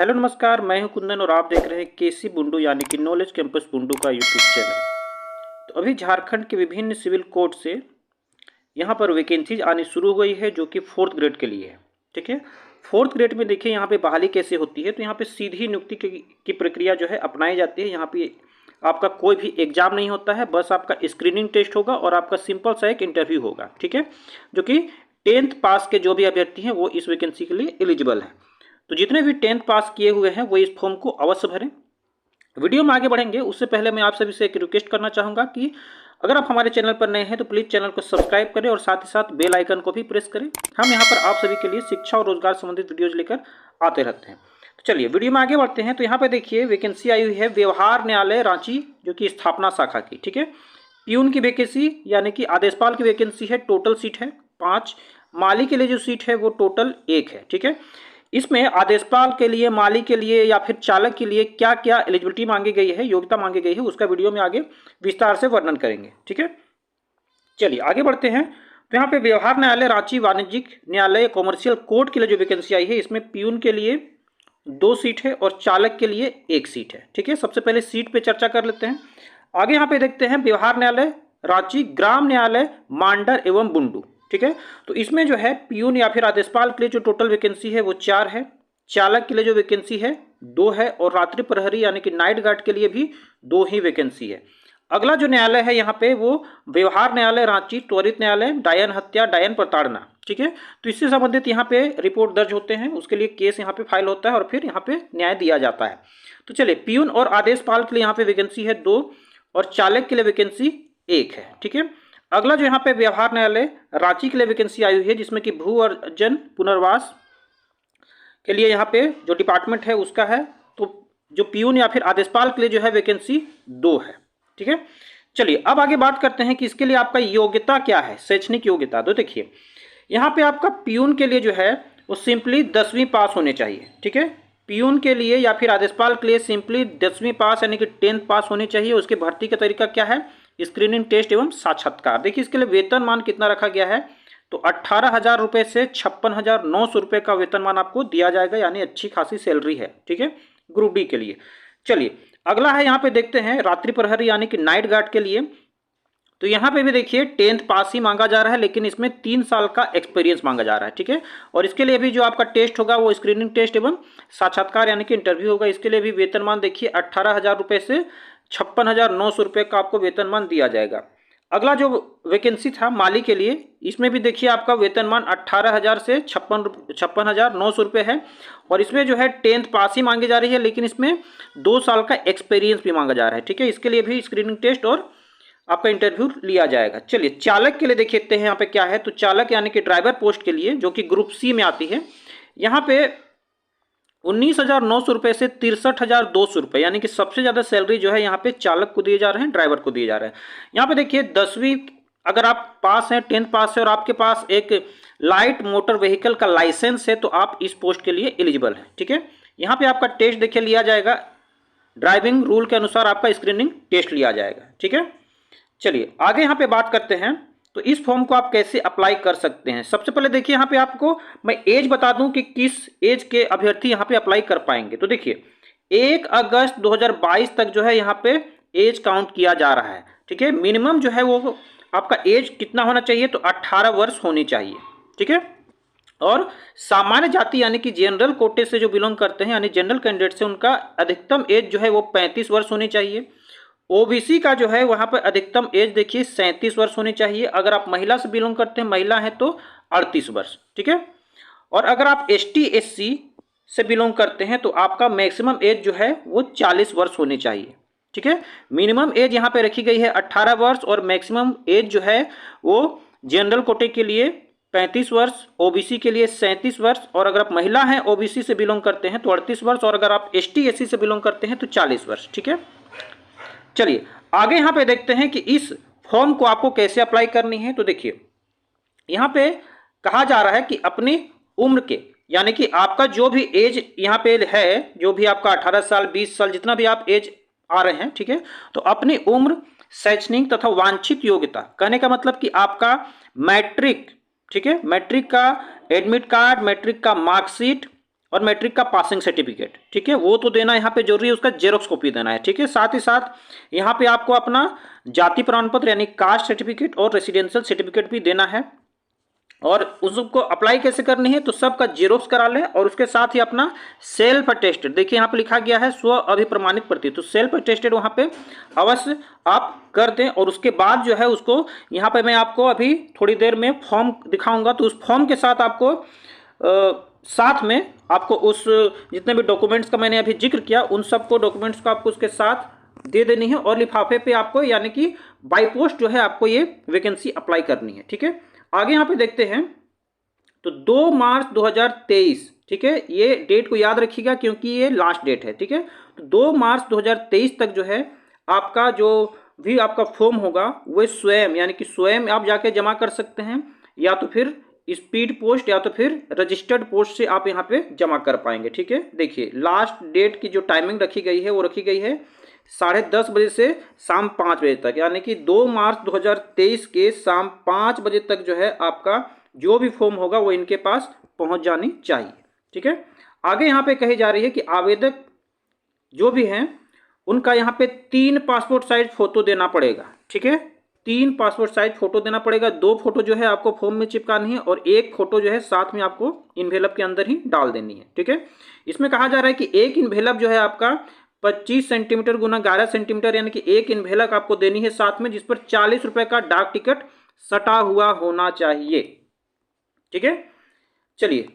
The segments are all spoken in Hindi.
हेलो नमस्कार, मैं हूं कुंदन और आप देख रहे हैं केसी बुंडू यानी कि नॉलेज कैंपस बुंडू का यूट्यूब चैनल। तो अभी झारखंड के विभिन्न सिविल कोर्ट से यहां पर वैकेंसीज आनी शुरू हुई है जो कि 4th ग्रेड के लिए है। ठीक है, 4th ग्रेड में देखिए यहाँ पे बहाली कैसे होती है। तो यहाँ पे सीधी नियुक्ति की प्रक्रिया जो है अपनाई जाती है। यहाँ पे आपका कोई भी एग्जाम नहीं होता है, बस आपका स्क्रीनिंग टेस्ट होगा और आपका सिंपल सा एक इंटरव्यू होगा। ठीक है, जो कि 10th पास के जो भी अभ्यर्थी हैं वो इस वैकेंसी के लिए एलिजिबल है। तो जितने भी 10th पास किए हुए हैं वो इस फॉर्म को अवश्य भरें। वीडियो में आगे बढ़ेंगे उससे पहले मैं आप सभी से एक रिक्वेस्ट करना चाहूँगा कि अगर आप हमारे चैनल पर नए हैं तो प्लीज़ चैनल को सब्सक्राइब करें और साथ ही साथ बेल आइकन को भी प्रेस करें। हम यहाँ पर आप सभी के लिए शिक्षा और रोजगार संबंधित वीडियोज़ लेकर आते रहते हैं। तो चलिए वीडियो में आगे बढ़ते हैं। तो यहाँ पर देखिए वैकेंसी आई हुई है व्यवहार न्यायालय रांची जो कि स्थापना शाखा की। ठीक है, प्यून की वैकेंसी यानी कि आदेशपाल की वैकेंसी है, टोटल सीट है 5। माली के लिए जो सीट है वो टोटल 1 है। ठीक है, इसमें आदेशपाल के लिए, माली के लिए या फिर चालक के लिए क्या क्या एलिजिबिलिटी मांगी गई है, योग्यता मांगी गई है, उसका वीडियो में आगे विस्तार से वर्णन करेंगे। ठीक है, चलिए आगे बढ़ते हैं। तो यहाँ पे व्यवहार न्यायालय रांची वाणिज्यिक न्यायालय कॉमर्शियल कोर्ट के लिए जो वैकेंसी आई है इसमें प्यून के लिए 2 सीट है और चालक के लिए 1 सीट है। ठीक है, सबसे पहले सीट पे चर्चा कर लेते हैं। आगे यहाँ पे देखते हैं व्यवहार न्यायालय रांची, ग्राम न्यायालय मांडर एवं बुंडू। ठीक है, तो इसमें जो है प्यून या फिर आदेशपाल के लिए जो टोटल वैकेंसी है वो 4 है, चालक के लिए जो वैकेंसी है 2 है और रात्रि प्रहरी यानी कि नाइट गार्ड के लिए भी 2 ही वैकेंसी है। अगला जो न्यायालय है यहाँ पे वो व्यवहार न्यायालय रांची, त्वरित न्यायालय डायन हत्या, डायन प्रताड़ना। ठीक है, तो इससे संबंधित यहाँ पे रिपोर्ट दर्ज होते हैं, उसके लिए केस यहाँ पे फाइल होता है और फिर यहाँ पे न्याय दिया जाता है। तो चलिए प्यून और आदेशपाल के लिए यहाँ पे वैकेंसी है 2 और चालक के लिए वैकेंसी 1 है। ठीक है, अगला जो यहाँ पे व्यवहार न्यायालय रांची के लिए वैकेंसी आई हुई है जिसमें कि भू अर्जन पुनर्वास के लिए यहाँ पे जो डिपार्टमेंट है उसका है। तो जो प्यून या फिर आदेशपाल के लिए जो है वैकेंसी 2 है। ठीक है, चलिए अब आगे बात करते हैं कि इसके लिए आपका योग्यता क्या है, शैक्षणिक योग्यता। तो देखिए यहाँ पे आपका प्यून के लिए जो है वो सिंपली 10वीं पास होने चाहिए। ठीक है, प्यून के लिए या फिर आदेशपाल के लिए सिंपली 10वीं पास यानी कि 10th पास होनी चाहिए। उसके भर्ती का तरीका क्या है, स्क्रीनिंग टेस्ट एवं साक्षात्कार। देखिए इसके लिए वेतनमान कितना रखा गया है, तो 18,000 रुपये से 56,900 रुपये का वेतनमान आपको दिया जाएगा, यानी अच्छी खासी सैलरी है। ठीक है, ग्रुप डी के लिए। चलिए अगला है यहाँ पे देखते हैं रात्रि प्रहरी यानी कि नाइट गार्ड के लिए। तो यहाँ पे भी देखिए 10th पास ही मांगा जा रहा है लेकिन इसमें 3 साल का एक्सपीरियंस मांगा जा रहा है। ठीक है, और इसके लिए भी जो आपका टेस्ट होगा वो स्क्रीनिंग टेस्ट एवं साक्षात्कार यानी कि इंटरव्यू होगा। इसके लिए भी वेतनमान देखिए 18,000 रुपये से 56,900 रुपये का आपको वेतनमान दिया जाएगा। अगला जो वैकेंसी था माली के लिए, इसमें भी देखिए आपका वेतनमान 18,000 से 56,900 रुपये है और इसमें जो है 10th पास ही मांगी जा रही है लेकिन इसमें 2 साल का एक्सपीरियंस भी मांगा जा रहा है। ठीक है, इसके लिए भी स्क्रीनिंग टेस्ट और आपका इंटरव्यू लिया जाएगा। चलिए चालक के लिए देख लेते हैं यहाँ पे क्या है। तो चालक यानी कि ड्राइवर पोस्ट के लिए जो कि ग्रुप सी में आती है, यहाँ पे 19,900 रुपये से 63,200 रुपये यानी कि सबसे ज़्यादा सैलरी जो है यहाँ पे चालक को दिए जा रहे हैं, ड्राइवर को दिए जा रहे हैं। यहाँ पे देखिए 10वीं अगर आप पास हैं, 10th पास है और आपके पास एक लाइट मोटर व्हीकल का लाइसेंस है तो आप इस पोस्ट के लिए एलिजिबल हैं। ठीक है, यहाँ पे आपका टेस्ट देखिए लिया जाएगा, ड्राइविंग रूल के अनुसार आपका स्क्रीनिंग टेस्ट लिया जाएगा। ठीक है, चलिए आगे यहाँ पे बात करते हैं। तो इस फॉर्म को आप कैसे अप्लाई कर सकते हैं। सबसे पहले देखिए यहाँ पे आपको मैं एज बता दूं कि किस एज के अभ्यर्थी यहाँ पे अप्लाई कर पाएंगे। तो देखिए 1 अगस्त 2022 तक जो है यहाँ पे एज काउंट किया जा रहा है। ठीक है, मिनिमम जो है वो आपका एज कितना होना चाहिए, तो 18 वर्ष होनी चाहिए। ठीक है, और सामान्य जाति यानी कि जनरल कोटे से जो बिलोंग करते हैं यानी जनरल कैंडिडेट से, उनका अधिकतम एज जो है वो 35 वर्ष होनी चाहिए। ओबीसी का जो है वहाँ पर अधिकतम एज देखिए 37 वर्ष होनी चाहिए। अगर आप महिला से बिलोंग करते हैं, महिला हैं, तो 38 वर्ष। ठीक है, और अगर आप एसटी एससी से बिलोंग करते हैं तो आपका मैक्सिमम एज जो है वो 40 वर्ष होनी चाहिए। ठीक है, मिनिमम एज यहाँ पे रखी गई है 18 वर्ष और मैक्सिमम एज जो है वो जनरल कोटे के लिए 35 वर्ष, ओबीसी के लिए 37 वर्ष और अगर आप महिला हैं ओबीसी से बिलोंग करते हैं तो 38 वर्ष और अगर आप एसटी एससी से बिलोंग करते हैं तो 40 वर्ष। ठीक है, चलिए आगे यहाँ पे देखते हैं कि इस फॉर्म को आपको कैसे अप्लाई करनी है। तो देखिए यहाँ पे कहा जा रहा है कि अपनी उम्र के यानी कि आपका जो भी एज यहाँ पे है, जो भी आपका 18 साल 20 साल जितना भी आप एज आ रहे हैं, ठीक है, तो अपनी उम्र, शैक्षणिक तथा वांछित योग्यता, कहने का मतलब कि आपका मैट्रिक, ठीक है, मैट्रिक का एडमिट कार्ड, मैट्रिक का मार्कशीट और मैट्रिक का पासिंग सर्टिफिकेट, ठीक है, वो तो देना यहाँ पे जरूरी है, उसका जेरोक्स कॉपी देना है, ठीक है। साथ ही साथ यहाँ पे आपको अपना जाति प्रमाण पत्र यानी कास्ट सर्टिफिकेट और रेसिडेंशियल सर्टिफिकेट भी देना है। और उसको अप्लाई कैसे करनी है, तो सबका जेरोक्स करा लें और उसके साथ ही अपना सेल्फ अटेस्टेड, देखिए यहाँ पे लिखा गया है स्व अभिप्रमाणित प्रति, तो सेल्फ अटेस्टेड वहाँ पे अवश्य आप कर दें। और उसके बाद जो है उसको यहाँ पे मैं आपको अभी थोड़ी देर में फॉर्म दिखाऊंगा, तो उस फॉर्म के साथ आपको साथ में आपको उस जितने भी डॉक्यूमेंट्स का मैंने अभी जिक्र किया उन सबको डॉक्यूमेंट्स को आपको उसके साथ दे देनी है और लिफाफे पे आपको यानी कि बाई पोस्ट जो है आपको ये वैकेंसी अप्लाई करनी है, ठीक है। आगे यहाँ पे देखते हैं, तो 2 मार्च 2023, ठीक है, ये डेट को याद रखिएगा क्योंकि ये लास्ट डेट है, ठीक है। तो 2 मार्च 2023 तक जो है आपका जो भी आपका फॉर्म होगा वो स्वयं यानी कि स्वयं आप जाके जमा कर सकते हैं, या तो फिर स्पीड पोस्ट या तो फिर रजिस्टर्ड पोस्ट से आप यहाँ पे जमा कर पाएंगे, ठीक है। देखिए लास्ट डेट की जो टाइमिंग रखी गई है वो रखी गई है 10:30 बजे से शाम 5 बजे तक, यानी कि 2 मार्च 2023 के शाम 5 बजे तक जो है आपका जो भी फॉर्म होगा वो इनके पास पहुंच जानी चाहिए, ठीक है। आगे यहाँ पे कही जा रही है कि आवेदक जो भी हैं उनका यहाँ पे 3 पासपोर्ट साइज फोटो देना पड़ेगा, ठीक है, 3 पासपोर्ट साइज फोटो देना पड़ेगा। 2 फोटो जो है आपको फॉर्म में चिपकानी है और 1 फोटो जो है साथ में आपको इन्वेलप के अंदर ही डाल देनी है, ठीक है। इसमें कहा जा रहा है कि एक इन्वेलप जो है आपका 25 सेंटीमीटर गुना 11 सेंटीमीटर यानी कि एक इन्वेलप आपको देनी है साथ में, जिस पर 40 रुपए का डाक टिकट सटा हुआ होना चाहिए, ठीक है। चलिए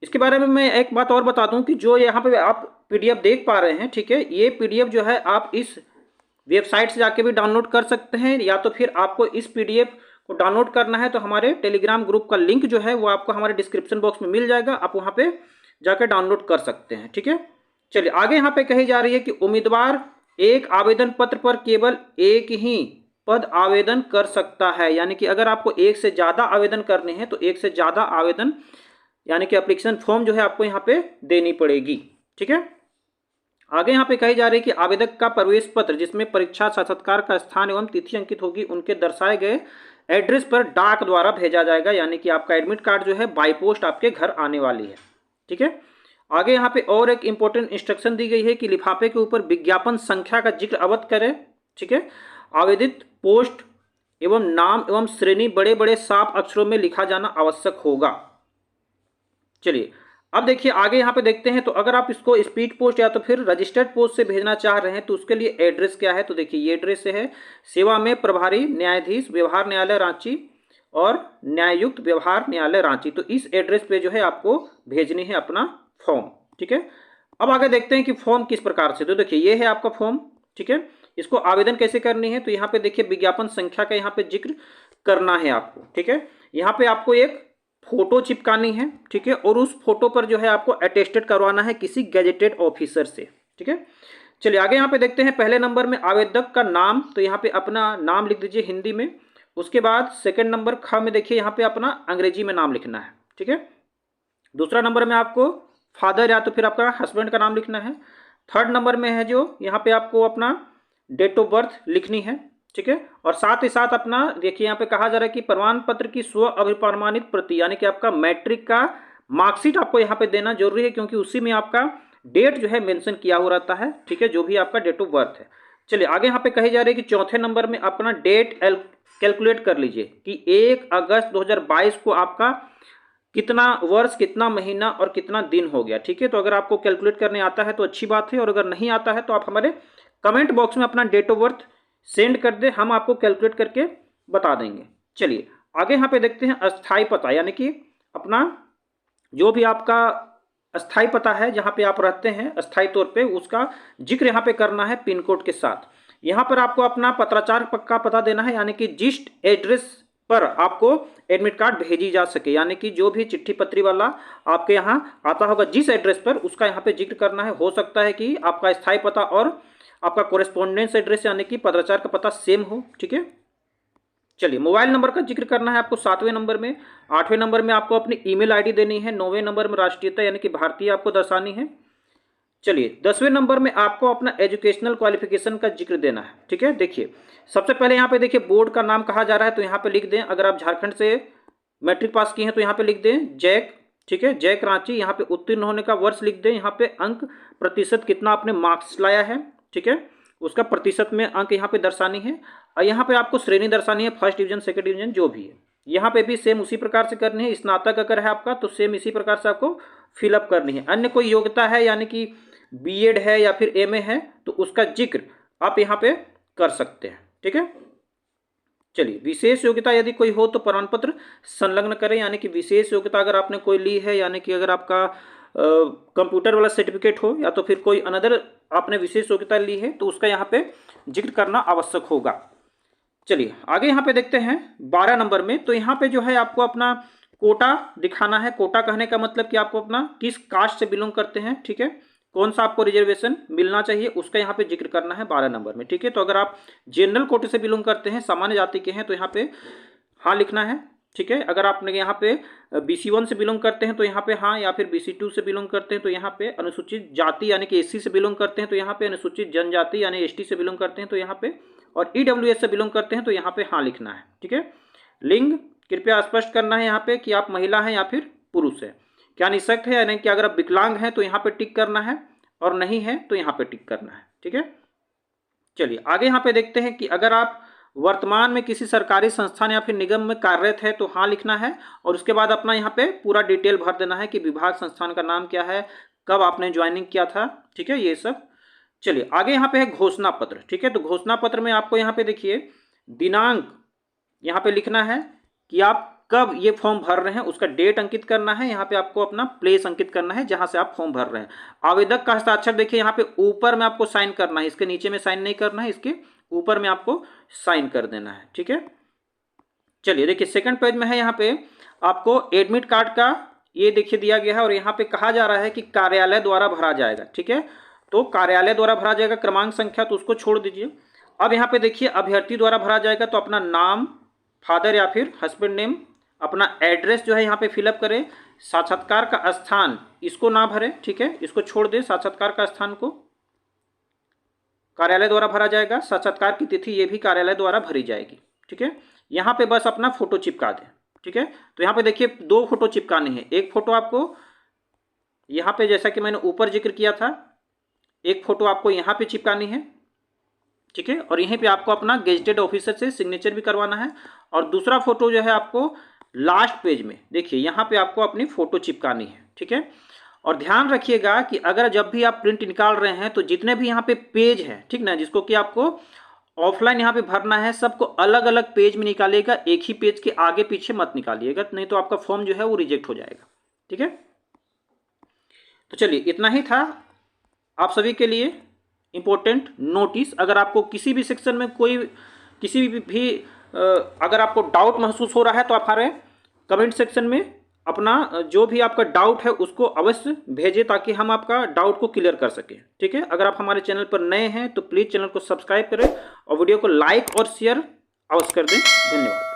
इसके बारे में मैं एक बात और बता दूं कि जो यहाँ पे आप पीडीएफ देख पा रहे हैं, ठीक है, ये पीडीएफ जो है आप इस वेबसाइट से जाके भी डाउनलोड कर सकते हैं, या तो फिर आपको इस पीडीएफ को डाउनलोड करना है तो हमारे टेलीग्राम ग्रुप का लिंक जो है वो आपको हमारे डिस्क्रिप्शन बॉक्स में मिल जाएगा, आप वहाँ पे जाकर डाउनलोड कर सकते हैं, ठीक है। चलिए आगे यहाँ पे कही जा रही है कि उम्मीदवार एक आवेदन पत्र पर केवल एक ही पद आवेदन कर सकता है, यानी कि अगर आपको एक से ज़्यादा आवेदन करने हैं तो एक से ज़्यादा आवेदन यानी कि एप्लीकेशन फॉर्म जो है आपको यहाँ पे देनी पड़ेगी, ठीक है। आगे यहाँ पे कही जा रही है कि आवेदक का प्रवेश पत्र जिसमें परीक्षा साक्षात्कार का स्थान एवं तिथि अंकित होगी उनके दर्शाए गए एड्रेस पर डाक द्वारा भेजा जाएगा, यानी कि आपका एडमिट कार्ड जो है बाई पोस्ट आपके घर आने वाली है, ठीक है। आगे यहाँ पे और एक इंपॉर्टेंट इंस्ट्रक्शन दी गई है कि लिफाफे के ऊपर विज्ञापन संख्या का जिक्र अवश्य करें, ठीक है। आवेदित पोस्ट एवं नाम एवं श्रेणी बड़े बड़े साफ अक्षरों में लिखा जाना आवश्यक होगा। चलिए अब देखिए आगे यहाँ पे देखते हैं, तो अगर आप इसको स्पीड पोस्ट या तो फिर रजिस्टर्ड पोस्ट से भेजना चाह रहे हैं तो उसके लिए एड्रेस क्या है, तो देखिए ये एड्रेस है सेवा में प्रभारी न्यायाधीश व्यवहार न्यायालय रांची और न्यायुक्त व्यवहार न्यायालय रांची, तो इस एड्रेस पे जो है आपको भेजनी है अपना फॉर्म, ठीक है। अब आगे देखते हैं कि फॉर्म किस प्रकार से, तो देखिए ये है आपका फॉर्म, ठीक है। इसको आवेदन कैसे करनी है, तो यहाँ पे देखिए विज्ञापन संख्या का यहाँ पे जिक्र करना है आपको, ठीक है। यहाँ पे आपको एक फोटो चिपकानी है, ठीक है, और उस फोटो पर जो है आपको अटेस्टेड करवाना है किसी गैजेटेड ऑफिसर से, ठीक है। चलिए आगे यहाँ पे देखते हैं, पहले नंबर में आवेदक का नाम, तो यहाँ पे अपना नाम लिख दीजिए हिंदी में। उसके बाद सेकंड नंबर ख में देखिए यहाँ पे अपना अंग्रेजी में नाम लिखना है, ठीक है। दूसरा नंबर में आपको फादर या तो फिर आपका हस्बैंड का नाम लिखना है। थर्ड नंबर में है जो यहाँ पे आपको अपना डेट ऑफ बर्थ लिखनी है, ठीक है। और साथ ही साथ अपना देखिए यहाँ पे कहा जा रहा है कि प्रमाण पत्र की स्व अभिप्रमाणित प्रति यानी कि आपका मैट्रिक का मार्कशीट आपको यहाँ पे देना जरूरी है, क्योंकि उसी में आपका डेट जो है मेंशन किया हो रहता है, ठीक है, जो भी आपका डेट ऑफ बर्थ है। चलिए आगे यहाँ पे कही जा रही है कि चौथे नंबर में अपना डेट कैलकुलेट कर लीजिए कि 1 अगस्त 2022 को आपका कितना वर्ष कितना महीना और कितना दिन हो गया, ठीक है। तो अगर आपको कैलकुलेट करने आता है तो अच्छी बात है, और अगर नहीं आता है तो आप हमारे कमेंट बॉक्स में अपना डेट ऑफ बर्थ सेंड कर दे, हम आपको कैलकुलेट करके बता देंगे। चलिए आगे यहाँ पे देखते हैं अस्थाई पता, यानी कि अपना जो भी आपका अस्थाई पता है जहाँ पे आप रहते हैं अस्थाई तौर पे, उसका जिक्र यहाँ पे करना है पिन कोड के साथ। यहाँ पर आपको अपना पत्राचार का पता देना है, यानी कि जिस एड्रेस पर आपको एडमिट कार्ड भेजी जा सके, यानी कि जो भी चिट्ठी पत्री वाला आपके यहाँ आता होगा जिस एड्रेस पर, उसका यहाँ पे जिक्र करना है। हो सकता है कि आपका स्थायी पता और आपका कोरेस्पोंडेंस एड्रेस यानी कि पत्राचार का पता सेम हो, ठीक है। चलिए मोबाइल नंबर का जिक्र करना है आपको 7वें नंबर में। 8वें नंबर में आपको अपनी ईमेल आईडी देनी है। 9वें नंबर में राष्ट्रीयता यानी कि भारतीय आपको दर्शानी है। चलिए 10वें नंबर में आपको अपना एजुकेशनल क्वालिफिकेशन का जिक्र देना है, ठीक है। देखिए सबसे पहले यहाँ पे देखिए बोर्ड का नाम कहा जा रहा है, तो यहाँ पे लिख दें, अगर आप झारखंड से मैट्रिक पास किए हैं तो यहाँ पे लिख दें जैक, ठीक है, जैक रांची, यहाँ पे उत्तीर्ण होने का वर्ष लिख दें, यहाँ पे अंक प्रतिशत कितना आपने मार्क्स लाया है, ठीक है, उसका प्रतिशत में अंक यहाँ पे दर्शानी है। और यहाँ पे आपको श्रेणी दर्शानी है, फर्स्ट डिवीजन, सेकंड डिवीजन, जो भी है। यहाँ पे भी सेम उसी प्रकार से करनी है। स्नातक अगर है आपका तो सेम इसी प्रकार से आपको फिलअप करनी है। अन्य कोई योग्यता है यानी कि बीएड है या फिर एमए है तो उसका जिक्र आप यहाँ पे कर सकते हैं, ठीक है। चलिए, विशेष योग्यता यदि कोई हो तो प्रमाण पत्र संलग्न करें, यानी कि विशेष योग्यता अगर आपने कोई ली है, यानी कि अगर आपका कंप्यूटर वाला सर्टिफिकेट हो या तो फिर कोई अनदर आपने विशेष योग्यता ली है तो उसका यहाँ पे जिक्र करना आवश्यक होगा। चलिए आगे यहाँ पे देखते हैं 12 नंबर में। तो यहाँ पे जो है आपको अपना कोटा दिखाना है। कोटा कहने का मतलब कि आपको अपना किस कास्ट से बिलोंग करते हैं, ठीक है, कौन सा आपको रिजर्वेशन मिलना चाहिए उसका यहाँ पे जिक्र करना है 12 नंबर में, ठीक है। तो अगर आप जनरल कोटे से बिलोंग करते हैं, सामान्य जाति के हैं, तो यहाँ पे हाँ लिखना है, ठीक है। अगर आपने यहाँ पे BC1 से बिलोंग करते हैं तो यहाँ पे हाँ, या फिर BC2 से बिलोंग करते हैं तो यहाँ पे अनुसूचित जाति यानी कि SC से बिलोंग करते हैं तो यहाँ पे अनुसूचित जनजाति यानी ST से बिलोंग करते हैं तो यहाँ पे, और EWS से बिलोंग करते हैं तो यहाँ पे हाँ लिखना है, ठीक है। लिंग कृपया स्पष्ट करना है यहाँ पे कि आप महिला हैं या फिर पुरुष है, क्या निःशक्त है या नहीं, कि अगर आप विकलांग हैं तो यहाँ पे टिक करना है और नहीं है तो यहाँ पे टिक करना है, ठीक है। चलिए आगे यहाँ पे देखते हैं कि अगर आप वर्तमान में किसी सरकारी संस्थान या फिर निगम में कार्यरत है तो हाँ लिखना है, और उसके बाद अपना यहाँ पे पूरा डिटेल भर देना है कि विभाग संस्थान का नाम क्या है, कब आपने ज्वाइनिंग किया था, ठीक है, ये सब। चलिए आगे यहाँ पे है घोषणा पत्र, ठीक है। तो घोषणा पत्र में आपको यहाँ पे देखिए दिनांक यहाँ पे लिखना है कि आप कब ये फॉर्म भर रहे हैं, उसका डेट अंकित करना है। यहाँ पे आपको अपना प्लेस अंकित करना है जहां से आप फॉर्म भर रहे हैं। आवेदक का हस्ताक्षर देखिए यहाँ पे ऊपर में आपको साइन करना है, इसके नीचे में साइन नहीं करना है, इसके ऊपर में आपको साइन कर देना है, ठीक है। चलिए देखिए सेकंड पेज में है, यहाँ पे आपको एडमिट कार्ड का ये देखिए दिया गया है, और यहाँ पे कहा जा रहा है कि कार्यालय द्वारा भरा जाएगा, ठीक है। तो कार्यालय द्वारा भरा जाएगा, क्रमांक संख्या तो उसको छोड़ दीजिए। अब यहाँ पे देखिए अभ्यर्थी द्वारा भरा जाएगा, तो अपना नाम, फादर या फिर हस्बैंड नेम, अपना एड्रेस जो है यहाँ पे फिलअप करें। साक्षात्कार का स्थान इसको ना भरें, ठीक है, इसको छोड़ दें। साक्षात्कार का स्थान को कार्यालय द्वारा भरा जाएगा, साक्षात्कार की तिथि ये भी कार्यालय द्वारा भरी जाएगी, ठीक है। यहाँ पे बस अपना फोटो चिपका दें, ठीक है। तो यहाँ पे देखिए 2 फोटो चिपकानी है। एक फोटो आपको यहाँ पे जैसा कि मैंने ऊपर जिक्र किया था, एक फोटो आपको यहाँ पे चिपकानी है, ठीक है, और यहीं पे आपको अपना गेजेटेड ऑफिसर से सिग्नेचर भी करवाना है। और दूसरा फोटो जो है आपको लास्ट पेज में देखिए यहाँ पे आपको अपनी फोटो चिपकानी है, ठीक है। और ध्यान रखिएगा कि अगर जब भी आप प्रिंट निकाल रहे हैं तो जितने भी यहाँ पे पेज है, ठीक ना, जिसको कि आपको ऑफलाइन यहाँ पे भरना है, सबको अलग अलग पेज में निकालिएगा, एक ही पेज के आगे पीछे मत निकालिएगा, नहीं तो आपका फॉर्म जो है वो रिजेक्ट हो जाएगा, ठीक है। तो चलिए इतना ही था आप सभी के लिए इम्पोर्टेंट नोटिस। अगर आपको किसी भी सेक्शन में कोई किसी भी अगर आपको डाउट महसूस हो रहा है तो आप हमारे कमेंट सेक्शन में अपना जो भी आपका डाउट है उसको अवश्य भेजें ताकि हम आपका डाउट को क्लियर कर सकें, ठीक है। अगर आप हमारे चैनल पर नए हैं तो प्लीज़ चैनल को सब्सक्राइब करें और वीडियो को लाइक और शेयर अवश्य कर दें। धन्यवाद।